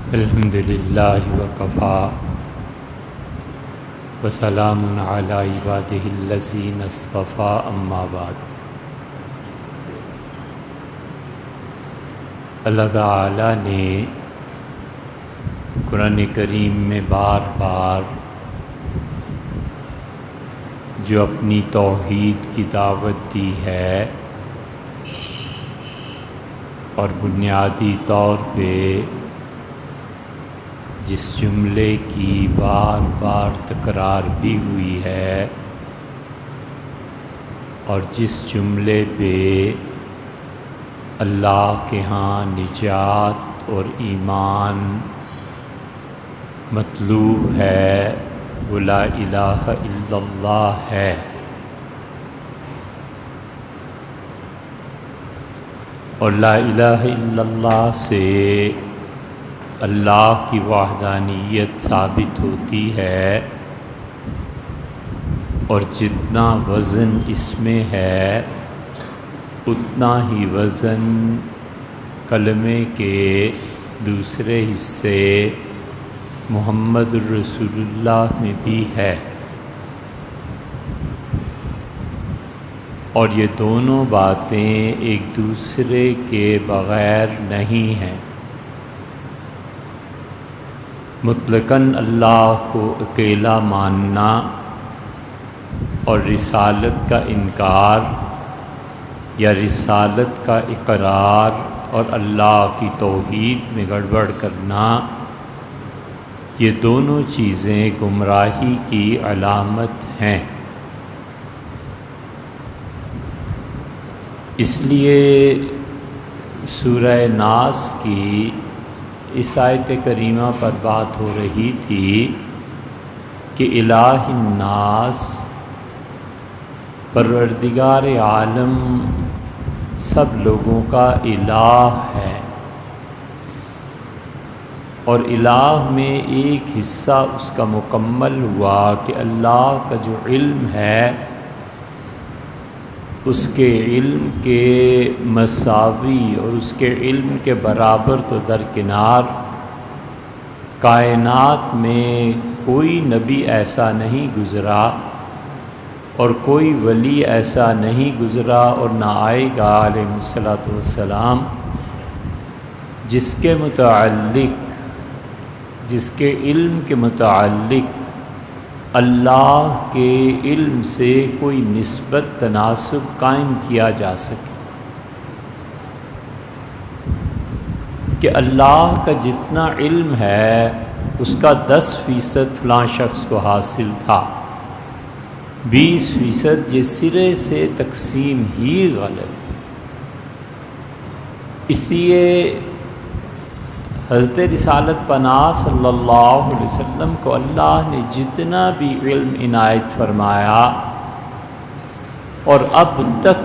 الحمد للہ وکفا وسلام علی عبادہ الذین اصطفیٰ اما بعد۔ اللہ تعالیٰ نے قرآن کریم میں بار بار جو اپنی توحید کی دعوت دی ہے اور بنیادی طور پہ جس جملے کی بار بار تکرار بھی ہوئی ہے اور جس جملے پہ اللہ کے ہاں نجات اور ایمان مطلوب ہے، وہ لا الہ الا اللہ ہے۔ اور لا الہ الا اللہ سے اللہ کی وحدانیت ثابت ہوتی ہے، اور جتنا وزن اس میں ہے اتنا ہی وزن کلمے کے دوسرے حصے محمد رسول اللہ میں بھی ہے، اور یہ دونوں باتیں ایک دوسرے کے بغیر نہیں ہیں۔ مطلقاً اللہ کو اکیلا ماننا اور رسالت کا انکار یا رسالت کا اقرار اور اللہ کی توحید میں گڑبڑ کرنا، یہ دونوں چیزیں گمراہی کی علامت ہیں۔ اس لیے سورہ ناس کی اس آیت کریمہ پر بات ہو رہی تھی کہ الہ الناس، پروردگار عالم سب لوگوں کا الہ ہے، اور الہ میں ایک حصہ اس کا مکمل ہوا کہ اللہ کا جو علم ہے اس کے علم کے مساوی اور اس کے علم کے برابر تو درکنار کائنات میں کوئی نبی ایسا نہیں گزرا اور کوئی ولی ایسا نہیں گزرا اور نہ آئے گا علیہ الصلوۃ والسلام جس کے علم کے متعلق اللہ کے علم سے کوئی نسبت تناسب قائم کیا جا سکے، کہ اللہ کا جتنا علم ہے اس کا 10% فلاں شخص کو حاصل تھا، 20% یہ سرے سے تقسیم ہی غلط۔ اس لیے حضرت رسالت پناہ صلی اللہ علیہ وسلم کو اللہ نے جتنا بھی علم عنایت فرمایا، اور اب تک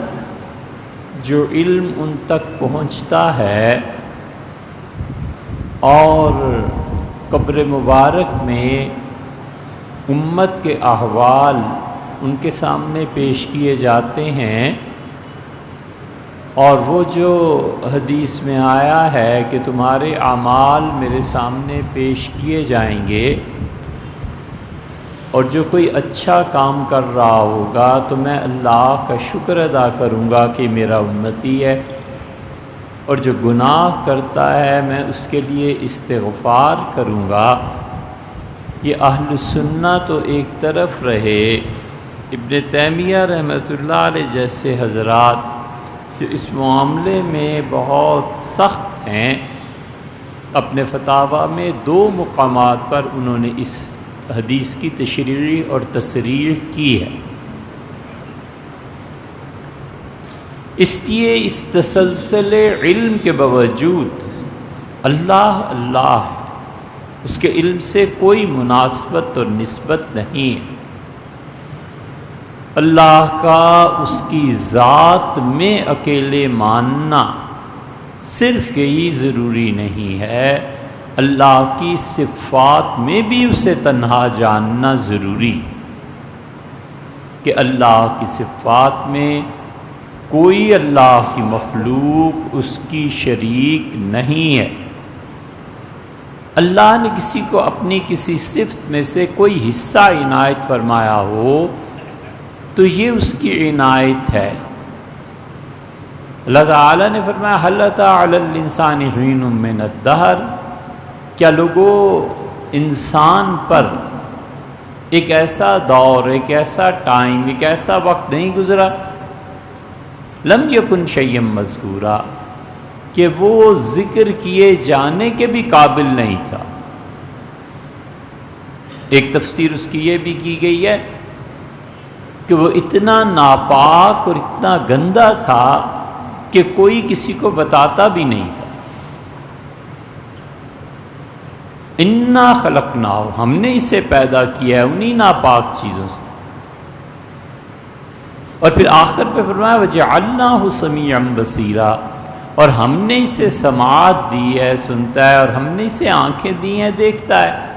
جو علم ان تک پہنچتا ہے اور قبر مبارک میں امت کے احوال ان کے سامنے پیش کیے جاتے ہیں، اور وہ جو حدیث میں آیا ہے کہ تمہارے اعمال میرے سامنے پیش کیے جائیں گے، اور جو کوئی اچھا کام کر رہا ہوگا تو میں اللہ کا شکر ادا کروں گا کہ میرا امتی ہے، اور جو گناہ کرتا ہے میں اس کے لیے استغفار کروں گا۔ یہ اہل سنہ تو ایک طرف رہے، ابن تیمیہ رحمۃ اللہ علیہ جیسے حضرات جو اس معاملے میں بہت سخت ہیں، اپنے فتاویٰ میں 2 مقامات پر انہوں نے اس حدیث کی تشریح اور تصریح کی ہے۔ اس لیے اس تسلسل علم کے باوجود اللہ اس کے علم سے کوئی مناسبت اور نسبت نہیں ہے۔ اللہ کا اس کی ذات میں اکیلے ماننا صرف یہی ضروری نہیں ہے، اللہ کی صفات میں بھی اسے تنہا جاننا ضروری، کہ اللہ کی صفات میں کوئی اللہ کی مخلوق اس کی شریک نہیں ہے۔ اللہ نے کسی کو اپنی کسی صفت میں سے کوئی حصہ عنایت فرمایا ہو تو یہ اس کی عنایت ہے۔ اللہ تعالیٰ نے فرمایا هل أتى على الإنسان حين من الدهر، کیا لوگوں انسان پر ایک ایسا دور، ایک ایسا ٹائم، ایک ایسا وقت نہیں گزرا لم یکن شیئا مذکورا کہ وہ ذکر کیے جانے کے بھی قابل نہیں تھا۔ ایک تفسیر اس کی یہ بھی کی گئی ہے کہ وہ اتنا ناپاک اور اتنا گندا تھا کہ کوئی کسی کو بتاتا بھی نہیں تھا۔ انا خلقناہ، ہم نے اسے پیدا کیا ہے انہی ناپاک چیزوں سے۔ اور پھر آخر پہ فرمایا وجعلناہ سمیعا بصیرا، اور ہم نے اسے سماعت دی ہے، سنتا ہے، اور ہم نے اسے آنکھیں دی ہیں، دیکھتا ہے۔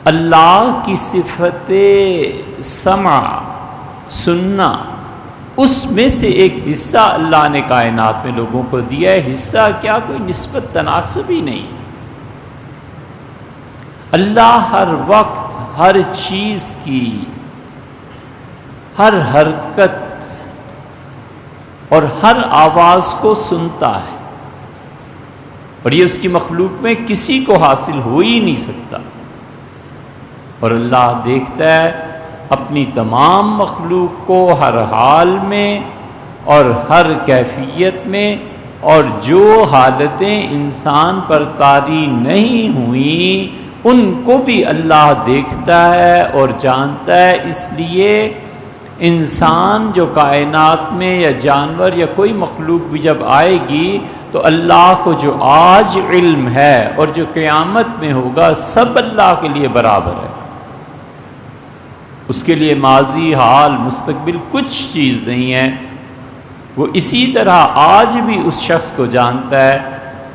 اللہ کی صفت سمع، سننا، اس میں سے ایک حصہ اللہ نے کائنات میں لوگوں کو دیا ہے۔ حصہ کیا، کوئی نسبت تناسب ہی نہیں۔ اللہ ہر وقت ہر چیز کی، ہر حرکت اور ہر آواز کو سنتا ہے، اور یہ اس کی مخلوق میں کسی کو حاصل ہو ہی نہیں سکتا۔ اور اللہ دیکھتا ہے اپنی تمام مخلوق کو ہر حال میں اور ہر کیفیت میں، اور جو حالتیں انسان پر طاری نہیں ہوئیں ان کو بھی اللہ دیکھتا ہے اور جانتا ہے۔ اس لیے انسان جو کائنات میں یا جانور یا کوئی مخلوق بھی جب آئے گی تو اللہ کو جو آج علم ہے اور جو قیامت میں ہوگا سب اللہ کے لیے برابر ہے۔ اس کے لیے ماضی، حال، مستقبل کچھ چیز نہیں ہے۔ وہ اسی طرح آج بھی اس شخص کو جانتا ہے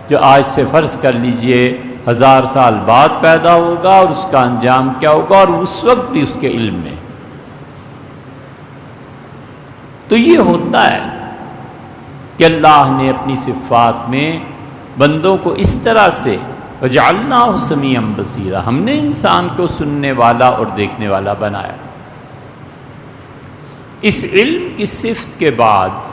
جو آج سے فرض کر لیجئے 1000 سال بعد پیدا ہوگا، اور اس کا انجام کیا ہوگا، اور اس وقت بھی اس کے علم میں۔ تو یہ ہوتا ہے کہ اللہ نے اپنی صفات میں بندوں کو اس طرح سے وجعلناہ سمیعا بصیرا، ہم نے انسان کو سننے والا اور دیکھنے والا بنایا۔ اس علم کی صفت کے بعد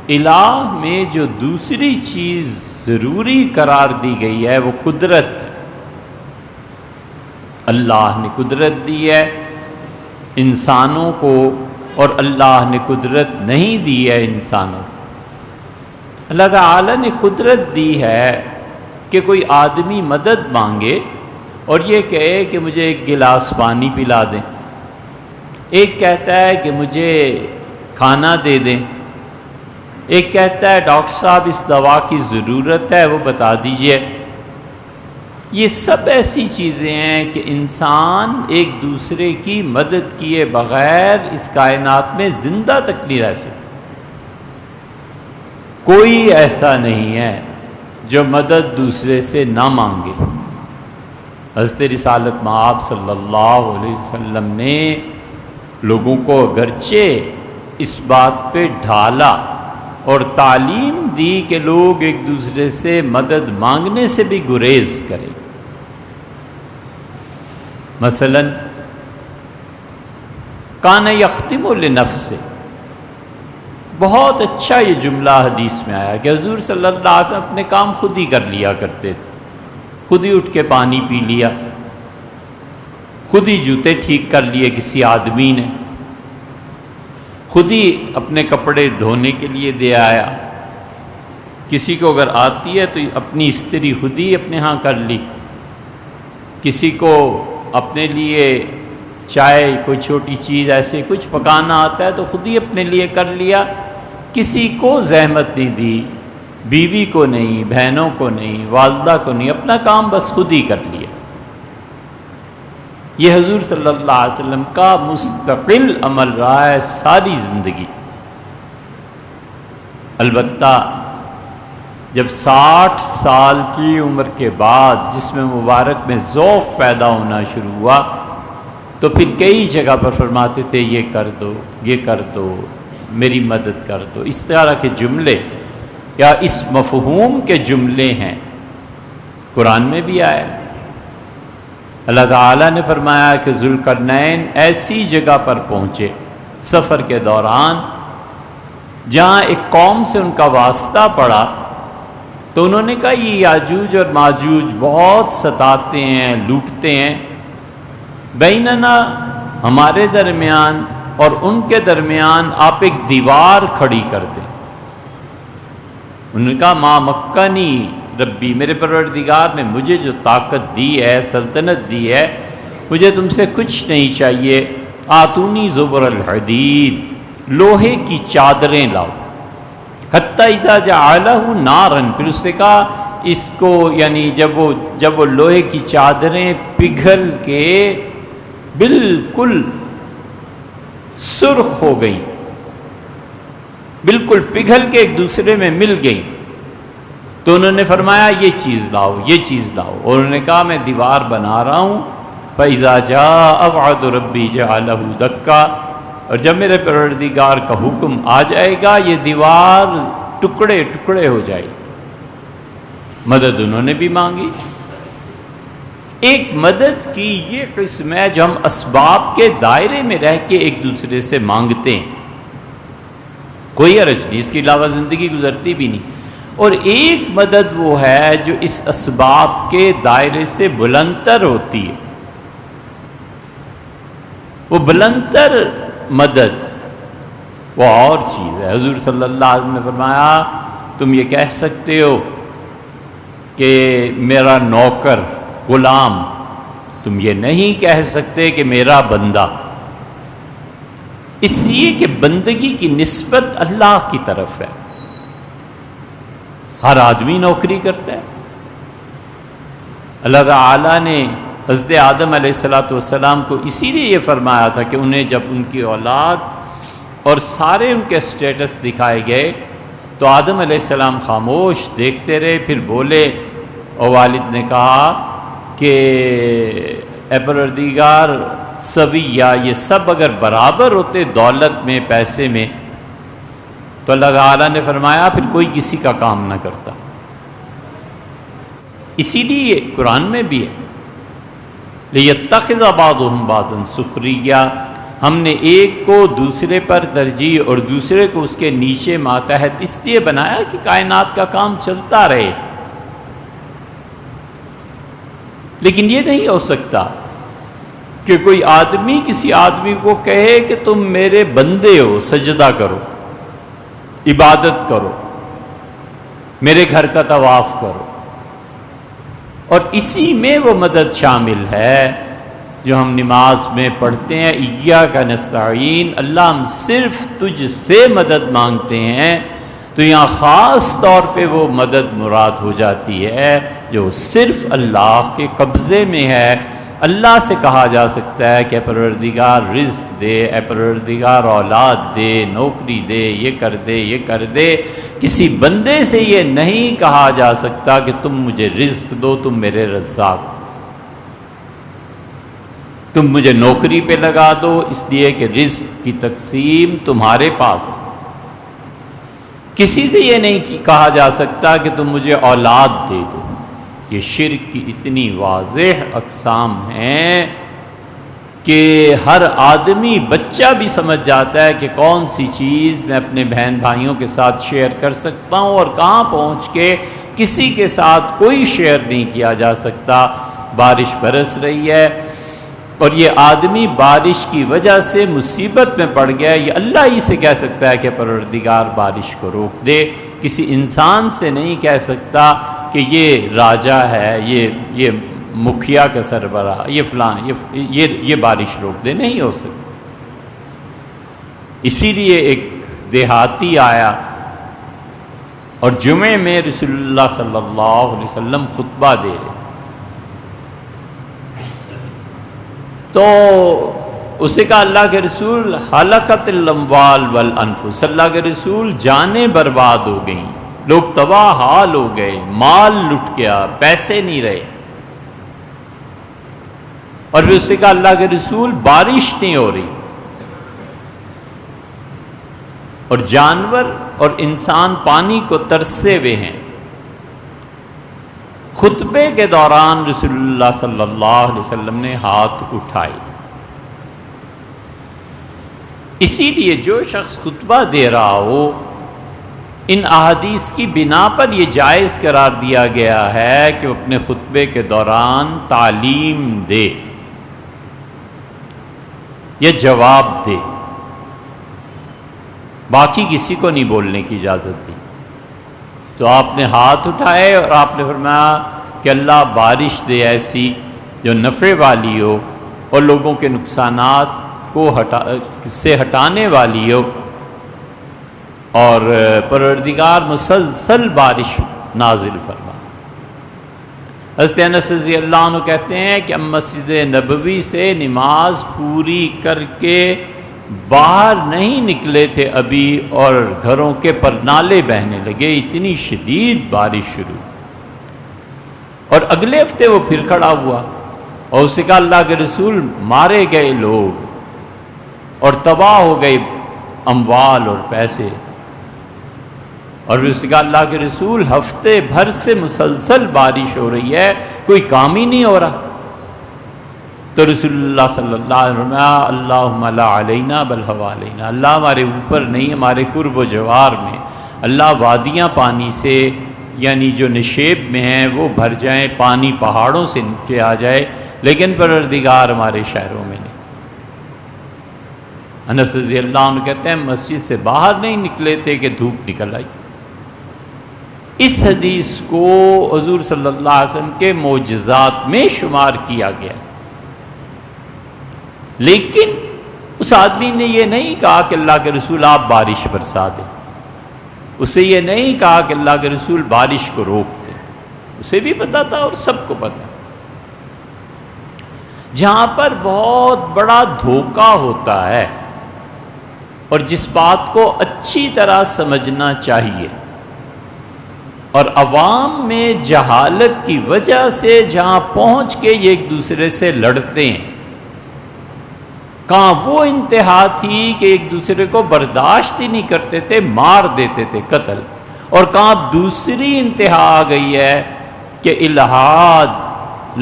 الہ میں جو دوسری چیز ضروری قرار دی گئی ہے وہ قدرت ہے۔ اللہ نے قدرت دی ہے انسانوں کو، اور اللہ نے قدرت نہیں دی ہے انسانوں کو۔ اللہ تعالی نے قدرت دی ہے کہ کوئی آدمی مدد مانگے اور یہ کہے کہ مجھے ایک گلاس پانی پلا دیں، ایک کہتا ہے کہ مجھے کھانا دے دیں، ایک کہتا ہے ڈاکٹر صاحب اس دوا کی ضرورت ہے وہ بتا دیجئے۔ یہ سب ایسی چیزیں ہیں کہ انسان ایک دوسرے کی مدد کیے بغیر اس کائنات میں زندہ تک نہیں رہ سکتا۔ کوئی ایسا نہیں ہے جو مدد دوسرے سے نہ مانگے۔ حضرت رسالت مآب صلی اللہ علیہ وسلم نے لوگوں کو اگرچہ اس بات پہ ڈھالا اور تعلیم دی کہ لوگ ایک دوسرے سے مدد مانگنے سے بھی گریز کریں۔ مثلا کان یختم لنفسہ، بہت اچھا یہ جملہ حدیث میں آیا کہ حضور صلی اللہ علیہ وسلم اپنے کام خود ہی کر لیا کرتے تھے، خود ہی اٹھ کے پانی پی لیا، خود ہی جوتے ٹھیک کر لیے کسی آدمی نے، خود ہی اپنے کپڑے دھونے کے لیے دے آیا، کسی کو اگر آتی ہے تو اپنی استری خود ہی اپنے ہاں کر لی، کسی کو اپنے لیے چائے کوئی چھوٹی چیز ایسے کچھ پکانا آتا ہے تو خود ہی اپنے لیے کر لیا، کسی کو زحمت نہیں دی، بیوی کو نہیں، بہنوں کو نہیں، والدہ کو نہیں، اپنا کام بس خود ہی کر لیا۔ یہ حضور صلی اللہ علیہ وسلم کا مستقل عمل رہا ہے ساری زندگی۔ البتہ جب 60 سال کی عمر کے بعد جسم مبارک میں ضعف پیدا ہونا شروع ہوا تو پھر کئی جگہ پر فرماتے تھے یہ کر دو، یہ کر دو، میری مدد کر دو۔ اس طرح کے جملے یا اس مفہوم کے جملے ہیں قرآن میں بھی آیا ہے۔ اللہ تعالیٰ نے فرمایا کہ ذوالقرنین ایسی جگہ پر پہنچے سفر کے دوران جہاں ایک قوم سے ان کا واسطہ پڑا، تو انہوں نے کہا یہ یاجوج اور ماجوج بہت ستاتے ہیں، لوٹتے ہیں، بیننا ہمارے درمیان اور ان کے درمیان آپ ایک دیوار کھڑی کر دیں۔ انہوں نے کہا ما مکنی ربی، میرے پروردگار نے مجھے جو طاقت دی ہے، سلطنت دی ہے، مجھے تم سے کچھ نہیں چاہیے، آتونی زبر الحدید، لوہے کی چادریں لاؤ، حتی اذا جعلہ نارن، پھر اس سے کہا اس کو، یعنی جب وہ لوہے کی چادریں پگھل کے بالکل سرخ ہو گئیں، بالکل پگھل کے ایک دوسرے میں مل گئیں، تو انہوں نے فرمایا یہ چیز لاؤ، یہ چیز لاؤ، اور انہوں نے کہا میں دیوار بنا رہا ہوں، فَإِذَا جَاءَ وَعْدُ رَبِّي جَعَلَهُ دَكًّا، اور جب میرے پروردگار کا حکم آ جائے گا یہ دیوار ٹکڑے ٹکڑے ہو جائے۔ مدد انہوں نے بھی مانگی۔ ایک مدد کی یہ قسم ہے جو ہم اسباب کے دائرے میں رہ کے ایک دوسرے سے مانگتے ہیں، کوئی حرج نہیں، اس کے علاوہ زندگی گزرتی بھی نہیں۔ اور ایک مدد وہ ہے جو اس اسباب کے دائرے سے بلندتر ہوتی ہے، وہ بلندتر مدد وہ اور چیز ہے۔ حضور صلی اللہ علیہ وسلم نے فرمایا تم یہ کہہ سکتے ہو کہ میرا نوکر، غلام، تم یہ نہیں کہہ سکتے کہ میرا بندہ، اس لیے کہ بندگی کی نسبت اللہ کی طرف ہے۔ ہر آدمی نوکری کرتا ہے۔ اللہ تعالیٰ نے حضرت آدم علیہ السلام کو اسی لیے یہ فرمایا تھا کہ انہیں جب ان کی اولاد اور سارے ان کے سٹیٹس دکھائے گئے تو آدم علیہ السلام خاموش دیکھتے رہے، پھر بولے، اور والد نے کہا کہ اے پروردگار سویہ، یہ سب اگر برابر ہوتے دولت میں، پیسے میں، تو اللہ تعالیٰ نے فرمایا پھر کوئی کسی کا کام نہ کرتا۔ اسی لیے قرآن میں بھی ہے لِيَتَّخِذَ بَعْضُهُمْ بَعْضًا سُخْرِيًّا، ہم نے ایک کو دوسرے پر ترجیح اور دوسرے کو اس کے نیچے ماتحت اس لیے بنایا کہ کائنات کا کام چلتا رہے۔ لیکن یہ نہیں ہو سکتا کہ کوئی آدمی کسی آدمی کو کہے کہ تم میرے بندے ہو، سجدہ کرو، عبادت کرو، میرے گھر کا طواف کرو، اور اسی میں وہ مدد شامل ہے جو ہم نماز میں پڑھتے ہیں، ایاک نستعین، اللہ ہم صرف تجھ سے مدد مانگتے ہیں، تو یہاں خاص طور پہ وہ مدد مراد ہو جاتی ہے جو صرف اللہ کے قبضے میں ہے۔ اللہ سے کہا جا سکتا ہے کہ اے پروردگار رزق دے، اے پروردگار اولاد دے، نوکری دے، یہ کر دے، یہ کر دے۔ کسی بندے سے یہ نہیں کہا جا سکتا کہ تم مجھے رزق دو، تم میرے رزاق، تم مجھے نوکری پہ لگا دو، اس لیے کہ رزق کی تقسیم تمہارے پاس۔ کسی سے یہ نہیں کہا جا سکتا کہ تم مجھے اولاد دے دو۔ یہ شرک کی اتنی واضح اقسام ہیں کہ ہر آدمی، بچہ بھی سمجھ جاتا ہے کہ کون سی چیز میں اپنے بہن بھائیوں کے ساتھ شیئر کر سکتا ہوں اور کہاں پہنچ کے کسی کے ساتھ کوئی شیئر نہیں کیا جا سکتا۔ بارش برس رہی ہے اور یہ آدمی بارش کی وجہ سے مصیبت میں پڑ گیا، یہ اللہ ہی سے کہہ سکتا ہے کہ پروردگار بارش کو روک دے، کسی انسان سے نہیں کہہ سکتا کہ یہ راجہ ہے، یہ مکھیا کا سربراہ، یہ فلاں، یہ بارش روک دے، نہیں ہو سکتا۔ اسی لیے ایک دیہاتی آیا اور جمعے میں رسول اللہ صلی اللہ علیہ وسلم خطبہ دے رہے، تو اسے کہا اللہ کے رسول ہلکت الاموال والانفس، اللہ کے رسول جانیں برباد ہو گئیں، لوگ تباہ حال ہو گئے، مال لٹ گیا، پیسے نہیں رہے۔ اور پھر اسے کہا اللہ کے رسول بارش نہیں ہو رہی، اور جانور اور انسان پانی کو ترسے ہوئے ہیں، خطبے کے دوران رسول اللہ صلی اللہ علیہ وسلم نے ہاتھ اٹھائے۔ اسی لیے جو شخص خطبہ دے رہا ہو، ان احادیث کی بنا پر یہ جائز قرار دیا گیا ہے کہ وہ اپنے خطبے کے دوران تعلیم دے یا جواب دے، باقی کسی کو نہیں بولنے کی اجازت دی۔ تو آپ نے ہاتھ اٹھائے اور آپ نے فرمایا کہ اللہ بارش دے ایسی جو نفع والی ہو اور لوگوں کے نقصانات کو سے ہٹانے والی ہو، اور پروردگار مسلسل بارش نازل فرما۔ حضرت انس رضی اللہ عنہ کہتے ہیں کہ ہم مسجد نبوی سے نماز پوری کر کے باہر نہیں نکلے تھے ابھی، اور گھروں کے پرنالے بہنے لگے، اتنی شدید بارش شروع۔ اور اگلے ہفتے وہ پھر کھڑا ہوا اور اسے کہا اللہ کے رسول مارے گئے لوگ اور تباہ ہو گئے اموال اور پیسے، اور اس نے کہا اللہ کے رسول ہفتے بھر سے مسلسل بارش ہو رہی ہے، کوئی کام ہی نہیں ہو رہا۔ تو رسول اللہ صلی اللہ علیہ وسلم اللہم لا علینا بل حوالینہ، اللہ ہمارے اوپر نہیں ہمارے قرب و جوار میں، اللہ وادیاں پانی سے یعنی جو نشیب میں ہیں وہ بھر جائیں، پانی پہاڑوں سے نیچے آ جائے، لیکن پروردگار ہمارے شہروں میں نہیں۔ انس رضی اللہ عنہ کہتے ہیں مسجد سے باہر نہیں نکلے تھے کہ دھوپ نکل آئی۔ اس حدیث کو حضور صلی اللہ علیہ وسلم کے معجزات میں شمار کیا گیا، لیکن اس آدمی نے یہ نہیں کہا کہ اللہ کے رسول آپ بارش برسا دیں، اسے یہ نہیں کہا کہ اللہ کے رسول بارش کو روک دیں، اسے بھی پتا تھا اور سب کو پتا۔ جہاں پر بہت بڑا دھوکہ ہوتا ہے اور جس بات کو اچھی طرح سمجھنا چاہیے، اور عوام میں جہالت کی وجہ سے جہاں پہنچ کے یہ ایک دوسرے سے لڑتے ہیں، کہاں وہ انتہا تھی کہ ایک دوسرے کو برداشت ہی نہیں کرتے تھے، مار دیتے تھے قتل، اور کہاں دوسری انتہا آ گئی ہے کہ الہاد،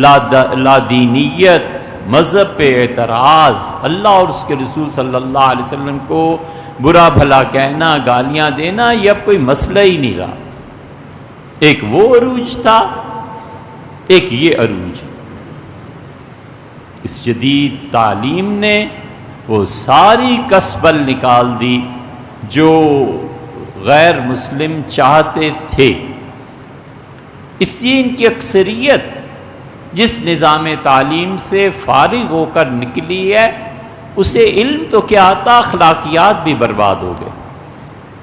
لادینیت، مذہب پہ اعتراض، اللہ اور اس کے رسول صلی اللہ علیہ وسلم کو برا بھلا کہنا، گالیاں دینا، یہ اب کوئی مسئلہ ہی نہیں رہا۔ ایک وہ عروج تھا، ایک یہ عروج۔ اس جدید تعلیم نے وہ ساری کسبل نکال دی جو غیر مسلم چاہتے تھے، اس لیے ان کی اکثریت جس نظام تعلیم سے فارغ ہو کر نکلی ہے، اسے علم تو کیا آتا، اخلاقیات بھی برباد ہو گئے،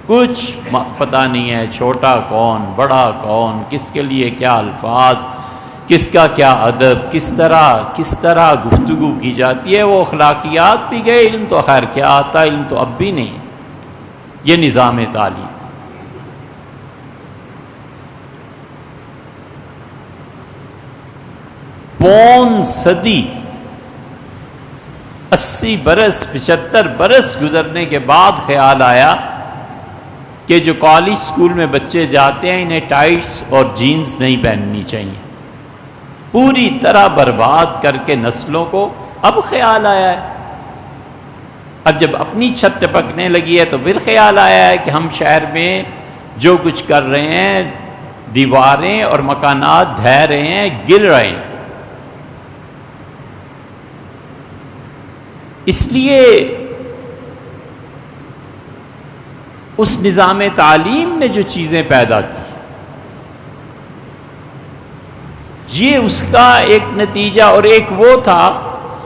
کچھ پتہ نہیں ہے، چھوٹا کون بڑا کون، کس کے لیے کیا الفاظ، کس کا کیا ادب، کس طرح گفتگو کی جاتی ہے، وہ اخلاقیات بھی گئے، علم تو خیر کیا آتا، علم تو اب بھی نہیں۔ یہ نظام تعلیم پون صدی، 80 برس 75 برس گزرنے کے بعد خیال آیا کہ جو کالج سکول میں بچے جاتے ہیں انہیں ٹائٹس اور جینز نہیں پہننی چاہیے، پوری طرح برباد کر کے نسلوں کو اب خیال آیا ہے۔ اب جب اپنی چھت ٹپکنے لگی ہے تو پھر خیال آیا ہے کہ ہم شہر میں جو کچھ کر رہے ہیں، دیواریں اور مکانات ڈھہ رہے ہیں، گر رہے ہیں۔ اس لیے اس نظام تعلیم نے جو چیزیں پیدا کی، یہ اس کا ایک نتیجہ، اور ایک وہ تھا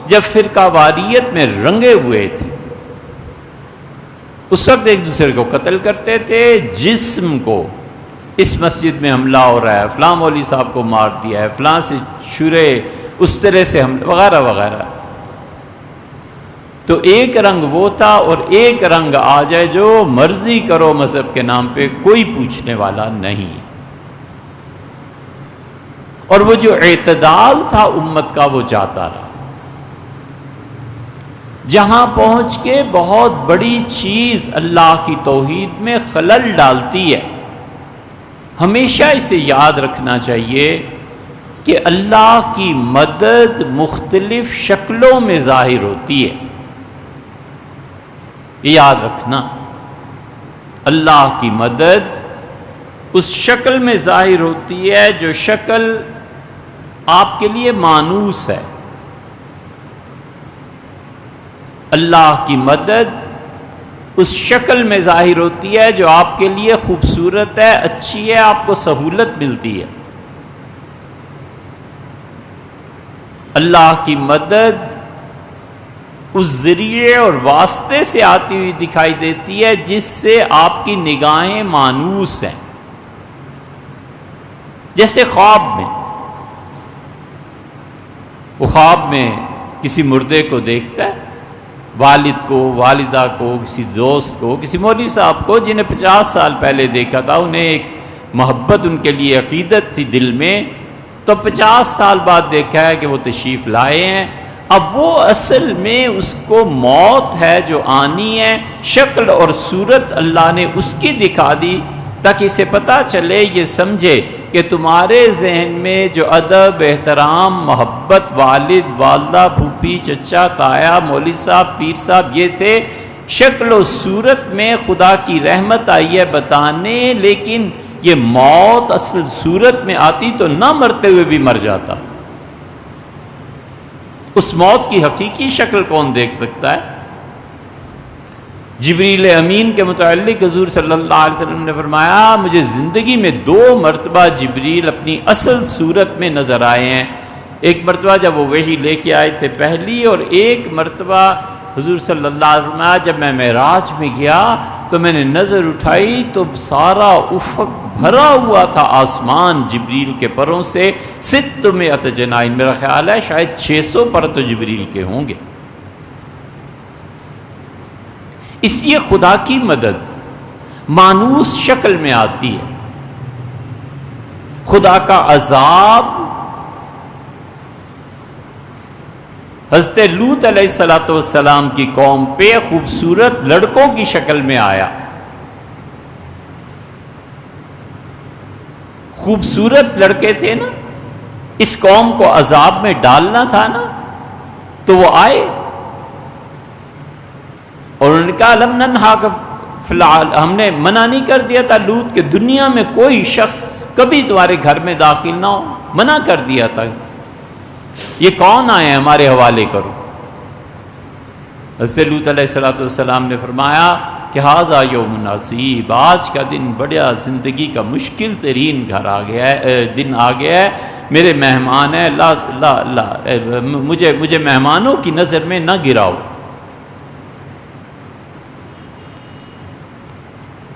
جب فرقہ واریت میں رنگے ہوئے تھے، اس وقت ایک دوسرے کو قتل کرتے تھے، جسم کو، اس مسجد میں حملہ ہو رہا ہے، فلاں مولوی صاحب کو مار دیا ہے، فلاں سے چھرے اس طرح سے حملہ وغیرہ وغیرہ۔ تو ایک رنگ وہ تھا، اور ایک رنگ آ جائے جو مرضی کرو مذہب کے نام پہ، کوئی پوچھنے والا نہیں۔ اور وہ جو اعتدال تھا امت کا، وہ جاتا رہا، جہاں پہنچ کے بہت بڑی چیز اللہ کی توحید میں خلل ڈالتی ہے۔ ہمیشہ اسے یاد رکھنا چاہیے کہ اللہ کی مدد مختلف شکلوں میں ظاہر ہوتی ہے. یہ یاد رکھنا، اللہ کی مدد اس شکل میں ظاہر ہوتی ہے جو شکل آپ کے لیے مانوس ہے. اللہ کی مدد اس شکل میں ظاہر ہوتی ہے جو آپ کے لیے خوبصورت ہے، اچھی ہے، آپ کو سہولت ملتی ہے. اللہ کی مدد اس ذریعے اور واسطے سے آتی ہوئی دکھائی دیتی ہے جس سے آپ کی نگاہیں مانوس ہیں. جیسے خواب میں، وہ خواب میں کسی مردے کو دیکھتا ہے، والد کو، والدہ کو، کسی دوست کو، کسی مولوی صاحب کو جنہیں 50 سال پہلے دیکھا تھا، انہیں ایک محبت ان کے لیے عقیدت تھی دل میں، تو 50 سال بعد دیکھا ہے کہ وہ تشریف لائے ہیں. اب وہ اصل میں اس کو موت ہے جو آنی ہے، شکل اور صورت اللہ نے اس کی دکھا دی تاکہ اسے پتہ چلے، یہ سمجھے کہ تمہارے ذہن میں جو ادب، احترام، محبت والد، والدہ، پھوپھی، چچا، تایا، مولوی صاحب، پیر صاحب یہ تھے، شکل و صورت میں خدا کی رحمت آئی ہے بتانے، لیکن یہ موت اصل صورت میں آتی تو نہ مرتے ہوئے بھی مر جاتا. اس موت کی حقیقی شکل کون دیکھ سکتا ہے؟ جبریل امین کے متعلق حضور صلی اللہ علیہ وسلم نے فرمایا، مجھے زندگی میں 2 مرتبہ جبریل اپنی اصل صورت میں نظر آئے ہیں. ایک مرتبہ جب وہ وحی لے کے آئے تھے پہلی، اور ایک مرتبہ حضور صلی اللہ علیہ وسلم جب میں معراج میں گیا تو میں نے نظر اٹھائی تو سارا افق بھرا ہوا تھا آسمان جبریل کے پروں سے. 600 جناح، میرا خیال ہے شاید 600 پر تو جبریل کے ہوں گے. اس لیے خدا کی مدد مانوس شکل میں آتی ہے. خدا کا عذاب حضرت لوط علیہ السلام کی قوم پہ خوبصورت لڑکوں کی شکل میں آیا. خوبصورت لڑکے تھے نا، اس قوم کو عذاب میں ڈالنا تھا نا، تو وہ آئے اور انہوں نے کہا لم ننہاک فی العالم، ہم نے منع نہیں کر دیا تھا لوط کہ دنیا میں کوئی شخص کبھی تمہارے گھر میں داخل نہ ہو، منع کر دیا تھا. یہ کون آئے ہیں ہمارے حوالے کرو. حضرت لوط علیہ السلام نے فرمایا کہ ھذا یوم عصیب، آج کا دن بڑا زندگی کا مشکل ترین دن آ گیا ہے. میرے مہمان ہیں، مجھے مہمانوں کی نظر میں نہ گراؤ.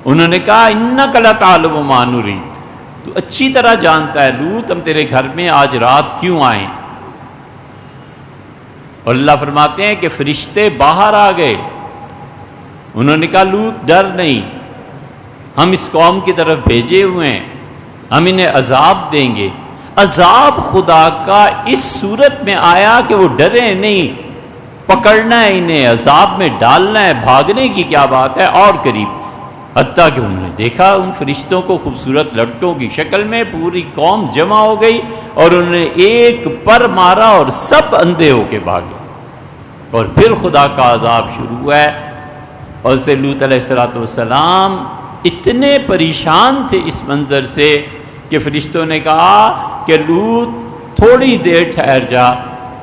انہوں نے کہا انک لتعلم ما نرید، تو اچھی طرح جانتا ہے لوط ہم تیرے گھر میں آج رات کیوں آئیں. اور اللہ فرماتے ہیں کہ فرشتے باہر آ گئے. انہوں نے کہا لوط ڈر نہیں، ہم اس قوم کی طرف بھیجے ہوئے ہیں، ہم انہیں عذاب دیں گے. عذاب خدا کا اس صورت میں آیا کہ وہ ڈرے نہیں، پکڑنا ہے انہیں، عذاب میں ڈالنا ہے، بھاگنے کی کیا بات ہے. اور قریب حتیٰ کہ انہوں نے دیکھا ان فرشتوں کو خوبصورت لڑکوں کی شکل میں، پوری قوم جمع ہو گئی اور انہوں نے ایک پر مارا اور سب اندھے ہو کے بھاگے. اور پھر خدا کا عذاب شروع ہوا ہے. اور حضرت لوط علیہ السلام اتنے پریشان تھے اس منظر سے کہ فرشتوں نے کہا کہ لوط تھوڑی دیر ٹھہر جا،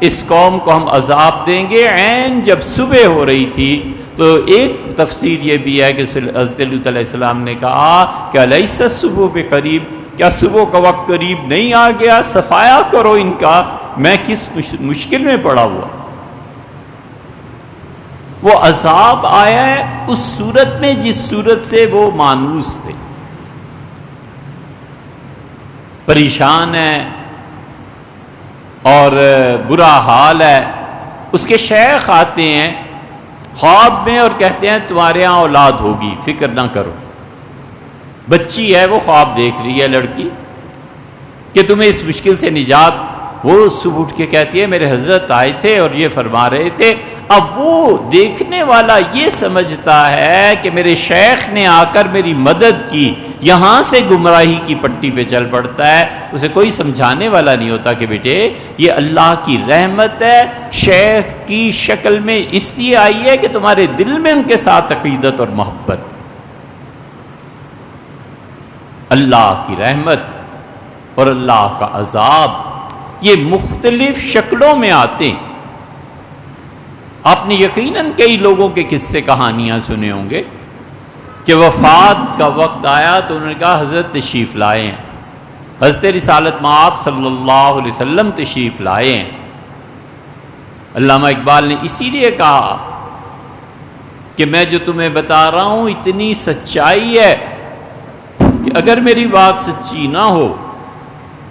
اس قوم کو ہم عذاب دیں گے. عین جب صبح ہو رہی تھی تو ایک تفسیر یہ بھی ہے کہ حضرت لوط علیہ السلام نے کہا کہ الیس الصبح بقریب، کیا صبح کا وقت قریب نہیں آ گیا؟ صفایا کرو ان کا، میں کس مشکل میں پڑا ہوا. وہ عذاب آیا ہے اس صورت میں جس صورت سے وہ مانوس تھے. پریشان ہے اور برا حال ہے. اس کے شیخ آتے ہیں خواب میں اور کہتے ہیں تمہارے ہاں اولاد ہوگی، فکر نہ کرو. بچی ہے، وہ خواب دیکھ رہی ہے لڑکی کہ تمہیں اس مشکل سے نجات. وہ صبح اٹھ کے کہتی ہے میرے حضرت آئے تھے اور یہ فرما رہے تھے. اب وہ دیکھنے والا یہ سمجھتا ہے کہ میرے شیخ نے آ کر میری مدد کی، یہاں سے گمراہی کی پٹی پہ چل پڑتا ہے، اسے کوئی سمجھانے والا نہیں ہوتا کہ بیٹے یہ اللہ کی رحمت ہے، شیخ کی شکل میں اس لیے آئی ہے کہ تمہارے دل میں ان کے ساتھ عقیدت اور محبت۔ اللہ کی رحمت اور اللہ کا عذاب یہ مختلف شکلوں میں آتے ہیں۔ آپ نے یقیناً کئی لوگوں کے قصے کہانیاں سنے ہوں گے کہ وفات کا وقت آیا تو انہوں نے کہا حضرت تشریف لائے ہیں، حضرت رسالت مآب صلی اللہ علیہ وسلم تشریف لائے ہیں۔ علامہ اقبال نے اسی لیے کہا کہ میں جو تمہیں بتا رہا ہوں اتنی سچائی ہے کہ اگر میری بات سچی نہ ہو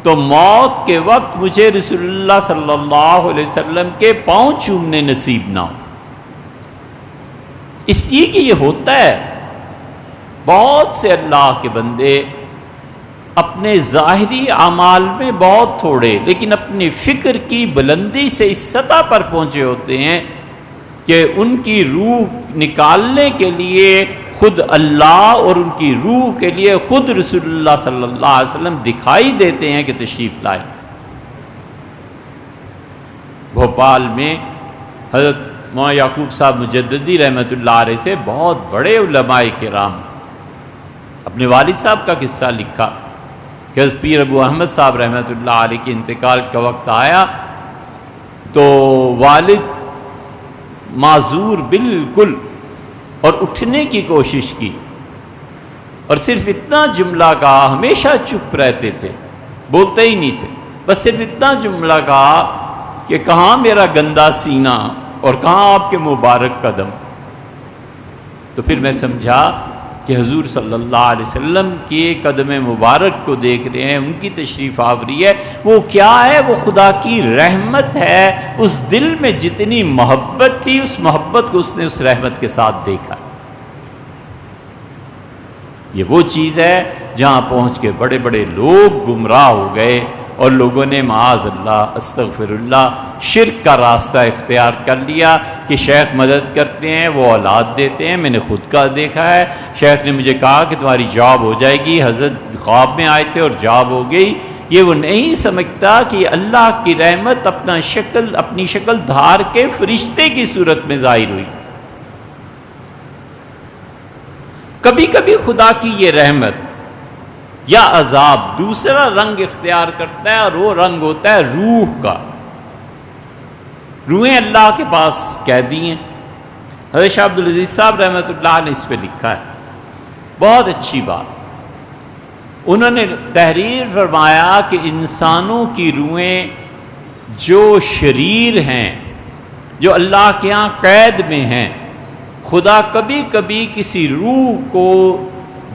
تو موت کے وقت مجھے رسول اللہ صلی اللہ علیہ وسلم کے پاؤں چومنے نصیب نہ ہو۔ اس لیے کہ یہ ہوتا ہے، بہت سے اللہ کے بندے اپنے ظاہری اعمال میں بہت تھوڑے لیکن اپنی فکر کی بلندی سے اس سطح پر پہنچے ہوتے ہیں کہ ان کی روح نکالنے کے لیے خود اللہ اور ان کی روح کے لیے خود رسول اللہ صلی اللہ علیہ وسلم دکھائی دیتے ہیں کہ تشریف لائے۔ بھوپال میں حضرت مولانا یعقوب صاحب مجددی رحمۃ اللہ علیہ تھے، بہت بڑے علماء کرام۔ اپنے والد صاحب کا قصہ لکھا کہ حضرت پیر ابو احمد صاحب رحمۃ اللہ علیہ کے انتقال کا وقت آیا تو والد معذور بالکل اور اٹھنے کی کوشش کی اور صرف اتنا جملہ کہا، ہمیشہ چپ رہتے تھے، بولتے ہی نہیں تھے، بس صرف اتنا جملہ کہا کہ کہاں میرا گندا سینہ اور کہاں آپ کے مبارک قدم۔ تو پھر میں سمجھا کہ حضور صلی اللہ علیہ وسلم کے قدم مبارک کو دیکھ رہے ہیں، ان کی تشریف آوری ہے، وہ کیا ہے؟ وہ خدا کی رحمت ہے۔ اس دل میں جتنی محبت تھی اس محبت کو اس نے اس رحمت کے ساتھ دیکھا۔ یہ وہ چیز ہے جہاں پہنچ کے بڑے بڑے لوگ گمراہ ہو گئے اور لوگوں نے معاذ اللہ استغفر اللہ شرک کا راستہ اختیار کر لیا کہ شیخ مدد کرتے ہیں، وہ اولاد دیتے ہیں۔ میں نے خود کا دیکھا ہے، شیخ نے مجھے کہا کہ تمہاری جاب ہو جائے گی، حضرت خواب میں آئے تھے اور جاب ہو گئی۔ یہ وہ نہیں سمجھتا کہ یہ اللہ کی رحمت اپنی شکل دھار کے فرشتے کی صورت میں ظاہر ہوئی۔ کبھی کبھی خدا کی یہ رحمت یا عذاب دوسرا رنگ اختیار کرتا ہے اور وہ رنگ ہوتا ہے روح کا۔ روحیں اللہ کے پاس قیدی ہیں۔ حضرت شاہ عبدالعزیز صاحب رحمۃ اللہ نے اس پہ لکھا ہے، بہت اچھی بات۔ انہوں نے تحریر فرمایا کہ انسانوں کی روحیں جو شریر ہیں، جو اللہ کے ہاں قید میں ہیں، خدا کبھی کبھی کسی روح کو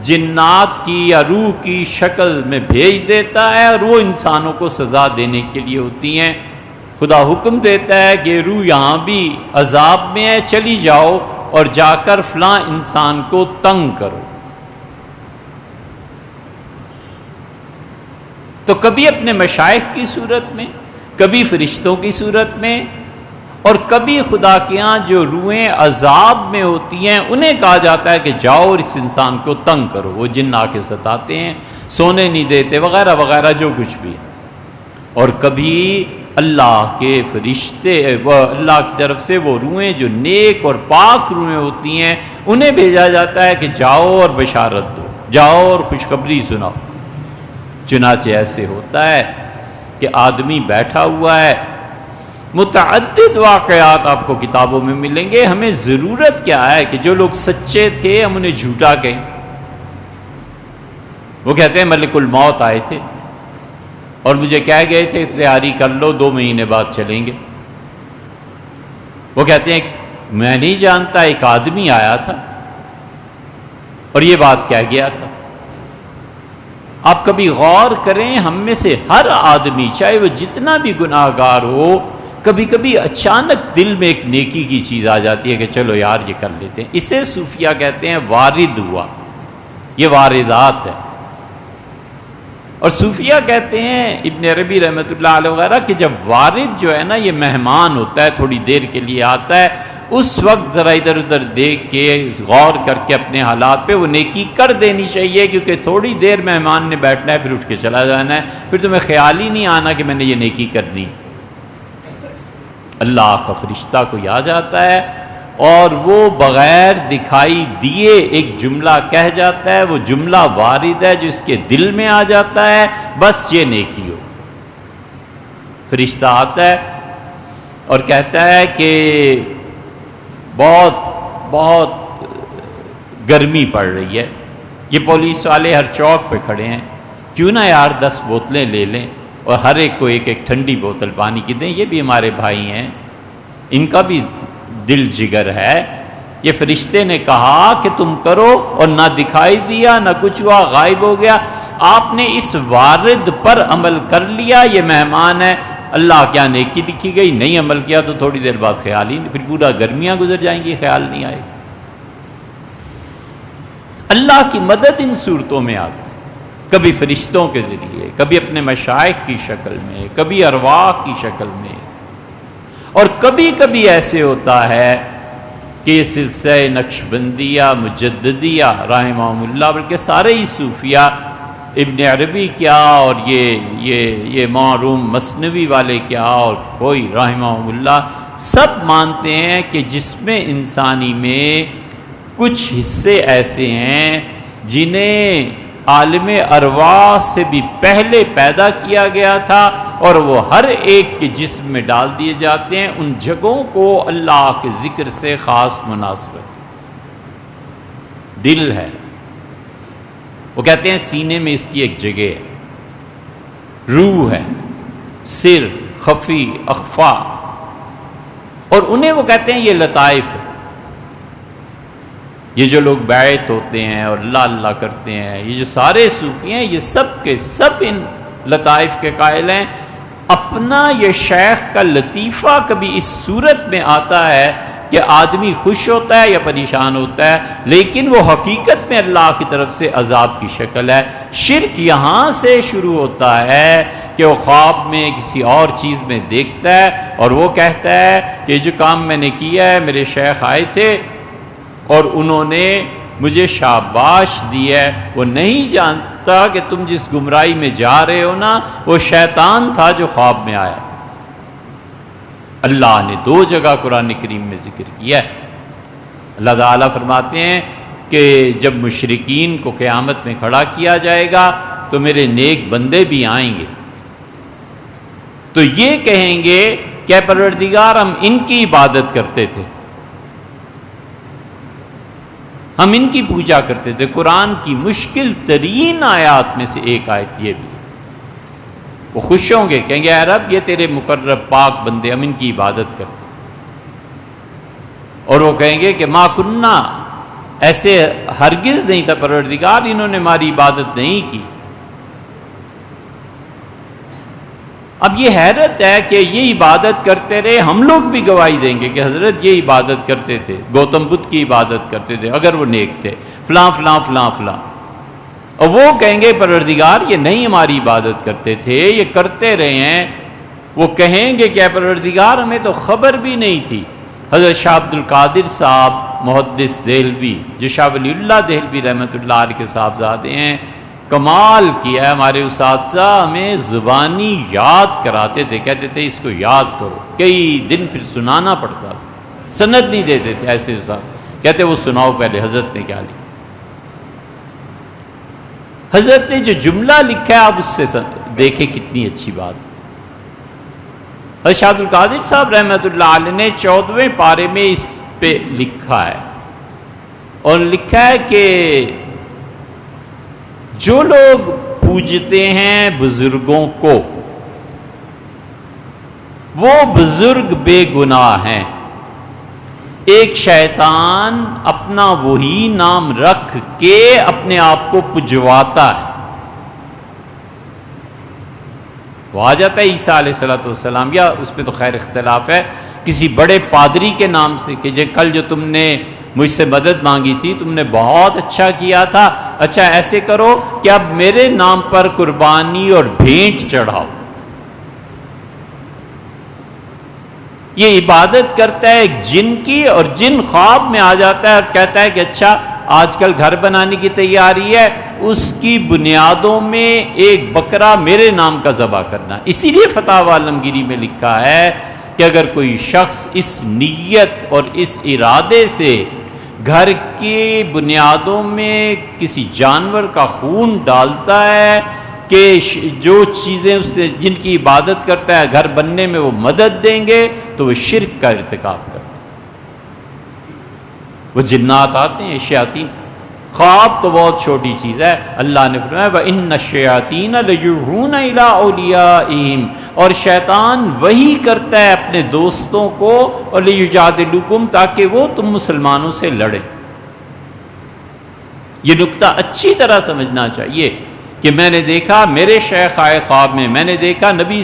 جنات کی یا روح کی شکل میں بھیج دیتا ہے اور وہ انسانوں کو سزا دینے کے لیے ہوتی ہیں۔ خدا حکم دیتا ہے کہ روح یہاں بھی عذاب میں ہے، چلی جاؤ اور جا کر فلاں انسان کو تنگ کرو۔ تو کبھی اپنے مشائخ کی صورت میں، کبھی فرشتوں کی صورت میں، اور کبھی خدا کے ہاں جو روحیں عذاب میں ہوتی ہیں انہیں کہا جاتا ہے کہ جاؤ اور اس انسان کو تنگ کرو۔ وہ جن آ کے ستاتے ہیں، سونے نہیں دیتے وغیرہ وغیرہ جو کچھ بھی ہے۔ اور کبھی اللہ کے فرشتے اللہ کی طرف سے وہ روحیں جو نیک اور پاک روحیں ہوتی ہیں انہیں بھیجا جاتا ہے کہ جاؤ اور بشارت دو، جاؤ اور خوشخبری سناؤ۔ چنانچہ ایسے ہوتا ہے کہ آدمی بیٹھا ہوا ہے، متعدد واقعات آپ کو کتابوں میں ملیں گے۔ ہمیں ضرورت کیا ہے کہ جو لوگ سچے تھے ہم انہیں جھوٹا کہیں۔ وہ کہتے ہیں ملک الموت آئے تھے اور مجھے کہہ گئے تھے تیاری کر لو 2 مہینے بعد چلیں گے۔ وہ کہتے ہیں میں نہیں جانتا، ایک آدمی آیا تھا اور یہ بات کہہ گیا تھا۔ آپ کبھی غور کریں، ہم میں سے ہر آدمی چاہے وہ جتنا بھی گناہ گار ہو، کبھی کبھی اچانک دل میں ایک نیکی کی چیز آ جاتی ہے کہ چلو یار یہ کر لیتے ہیں۔ اسے صوفیہ کہتے ہیں وارد ہوا، یہ واردات ہے۔ اور صوفیہ کہتے ہیں ابن عربی رحمۃ اللہ علیہ وغیرہ کہ جب وارد جو ہے نا یہ مہمان ہوتا ہے، تھوڑی دیر کے لیے آتا ہے، اس وقت ذرا ادھر ادھر دیکھ کے غور کر کے اپنے حالات پہ وہ نیکی کر دینی چاہیے، کیونکہ تھوڑی دیر مہمان نے بیٹھنا ہے، پھر اٹھ کے چلا جانا ہے، پھر تمہیں خیال ہی نہیں آنا کہ میں نے یہ نیکی کرنی۔ اللہ کا فرشتہ کوئی آ جاتا ہے اور وہ بغیر دکھائی دیے ایک جملہ کہہ جاتا ہے، وہ جملہ وارد ہے جو اس کے دل میں آ جاتا ہے، بس یہ نیکی ہو۔ فرشتہ آتا ہے اور کہتا ہے کہ بہت گرمی پڑ رہی ہے، یہ پولیس والے ہر چوک پہ کھڑے ہیں، کیوں نہ یار 10 بوتلیں لے لیں اور ہر ایک کو ایک ایک ٹھنڈی بوتل پانی کی دیں، یہ بھی ہمارے بھائی ہیں، ان کا بھی دل جگر ہے۔ یہ فرشتے نے کہا کہ تم کرو، اور نہ دکھائی دیا نہ کچھ ہوا، غائب ہو گیا۔ آپ نے اس وارد پر عمل کر لیا، یہ مہمان ہے، اللہ کیا نیکی لکھی گئی، نہیں عمل کیا تو تھوڑی دیر بعد خیال ہی نہیں، پھر پورا گرمیاں گزر جائیں گی، خیال نہیں آئے گا۔ اللہ کی مدد ان صورتوں میں آتی، کبھی فرشتوں کے ذریعے، کبھی اپنے مشائخ کی شکل میں، کبھی ارواح کی شکل میں، اور کبھی کبھی ایسے ہوتا ہے کہ یہ سلسلہ نقشبندیہ مجددیہ رحمہم اللہ، بلکہ سارے ہی صوفیہ، ابن عربی کیا اور یہ معروم مثنوی والے کیا اور کوئی رحمہم اللہ، سب مانتے ہیں کہ جسم انسانی میں کچھ حصے ایسے ہیں جنہیں عالم ارواح سے بھی پہلے پیدا کیا گیا تھا، اور وہ ہر ایک کے جسم میں ڈال دیے جاتے ہیں۔ ان جگہوں کو اللہ کے ذکر سے خاص مناسبت، دل ہے، وہ کہتے ہیں سینے میں اس کی ایک جگہ ہے، روح ہے، سر، خفی، اخفا، اور انہیں وہ کہتے ہیں یہ لطائف ہے۔ یہ جو لوگ بیعت ہوتے ہیں اور اللہ اللہ کرتے ہیں، یہ جو سارے صوفی ہیں، یہ سب کے سب ان لطائف کے قائل ہیں۔ اپنا یہ شیخ کا لطیفہ کبھی اس صورت میں آتا ہے کہ آدمی خوش ہوتا ہے یا پریشان ہوتا ہے، لیکن وہ حقیقت میں اللہ کی طرف سے عذاب کی شکل ہے۔ شرک یہاں سے شروع ہوتا ہے کہ وہ خواب میں کسی اور چیز میں دیکھتا ہے اور وہ کہتا ہے کہ یہ جو کام میں نے کیا ہے، میرے شیخ آئے تھے اور انہوں نے مجھے شاباش دی ہے، وہ نہیں جانتا کہ تم جس گمراہی میں جا رہے ہو نا، وہ شیطان تھا جو خواب میں آیا۔ اللہ نے 2 جگہ قرآن کریم میں ذکر کیا ہے۔ اللہ تعالیٰ فرماتے ہیں کہ جب مشرکین کو قیامت میں کھڑا کیا جائے گا تو میرے نیک بندے بھی آئیں گے، تو یہ کہیں گے کہ پروردگار ہم ان کی عبادت کرتے تھے، ہم ان کی پوجا کرتے تھے۔ قرآن کی مشکل ترین آیات میں سے ایک آیت یہ بھی، وہ خوش ہوں گے، کہیں گے اے رب یہ تیرے مقرب پاک بندے، ہم ان کی عبادت کرتے، اور وہ کہیں گے کہ ما کننا، ایسے ہرگز نہیں تھا پروردگار، انہوں نے ہماری عبادت نہیں کی۔ اب یہ حیرت ہے کہ یہ عبادت کرتے رہے، ہم لوگ بھی گواہی دیں گے کہ حضرت یہ عبادت کرتے تھے، گوتم بدھ کی عبادت کرتے تھے اگر وہ نیک تھے، فلاں فلاں فلاں فلاں، اور وہ کہیں گے پروردگار یہ نہیں ہماری عبادت کرتے تھے، یہ کرتے رہے ہیں۔ وہ کہیں گے کہ اے پروردگار ہمیں تو خبر بھی نہیں تھی۔ حضرت شاہ عبد القادر صاحب محدث دہلوی، جو شاہ ولی اللہ دہلوی رحمۃ اللہ علیہ کے صاحبزادے ہیں، کمال کیا ہے۔ ہمارے اساتذہ ہمیں زبانی یاد کراتے تھے، کہتے تھے اس کو یاد کرو، کئی دن پھر سنانا پڑتا، سند نہیں دیتے تھے ایسے اساتذہ، کہتے وہ سناؤ پہلے حضرت نے کیا لکھا۔ حضرت نے جو جملہ لکھا ہے آپ اس سے دیکھیں کتنی اچھی بات۔ حضرت شاہ عبد القادر صاحب رحمۃ اللہ علیہ نے 14ویں پارے میں اس پہ لکھا ہے، اور لکھا ہے کہ جو لوگ پوجتے ہیں بزرگوں کو، وہ بزرگ بے گناہ ہیں۔ ایک شیطان اپنا وہی نام رکھ کے اپنے آپ کو پجواتا ہے۔ وہ آ جاتا ہے عیسیٰ علیہ السلام، یا اس پہ تو خیر اختلاف ہے، کسی بڑے پادری کے نام سے کہ کل جو تم نے مجھ سے مدد مانگی تھی، تم نے بہت اچھا کیا تھا، اچھا ایسے کرو کہ اب میرے نام پر قربانی اور بھینٹ چڑھاؤ۔ یہ عبادت کرتا ہے ایک جن کی، اور جن خواب میں آ جاتا ہے اور کہتا ہے کہ اچھا آج کل گھر بنانے کی تیاری ہے، اس کی بنیادوں میں ایک بکرا میرے نام کا ذبح کرنا۔ اسی لیے فتاوی عالمگیری میں لکھا ہے کہ اگر کوئی شخص اس نیت اور اس ارادے سے گھر کی بنیادوں میں کسی جانور کا خون ڈالتا ہے کہ جو چیزیں اس سے جن کی عبادت کرتا ہے گھر بننے میں وہ مدد دیں گے، تو وہ شرک کا ارتکاب کرتا ہے۔ وہ جنات آتے ہیں، شیاطین۔ خواب تو بہت چھوٹی چیز ہے، اللہ نے فرمایا وَإِنَّ الشَّيَاطِينَ لَيُوحُونَ إِلَىٰ أَوْلِيَائِهِمْ، اور شیطان وہی کرتا ہے اپنے دوستوں کو، اور لِيُجَادِلُوكُمْ، تاکہ وہ تم مسلمانوں سے لڑے۔ یہ نکتہ اچھی طرح سمجھنا چاہیے کہ میں نے دیکھا میرے شیخ آئے خواب میں نے دیکھا نبی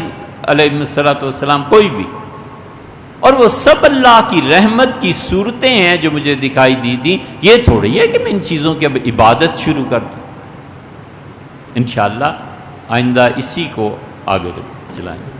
علیہ الصلوۃ والسلام، کوئی بھی، اور وہ سب اللہ کی رحمت کی صورتیں ہیں جو مجھے دکھائی دی تھی۔ یہ تھوڑی ہے کہ میں ان چیزوں کی اب عبادت شروع کر دوں۔ انشاءاللہ آئندہ اسی کو آگے چلائیں گے۔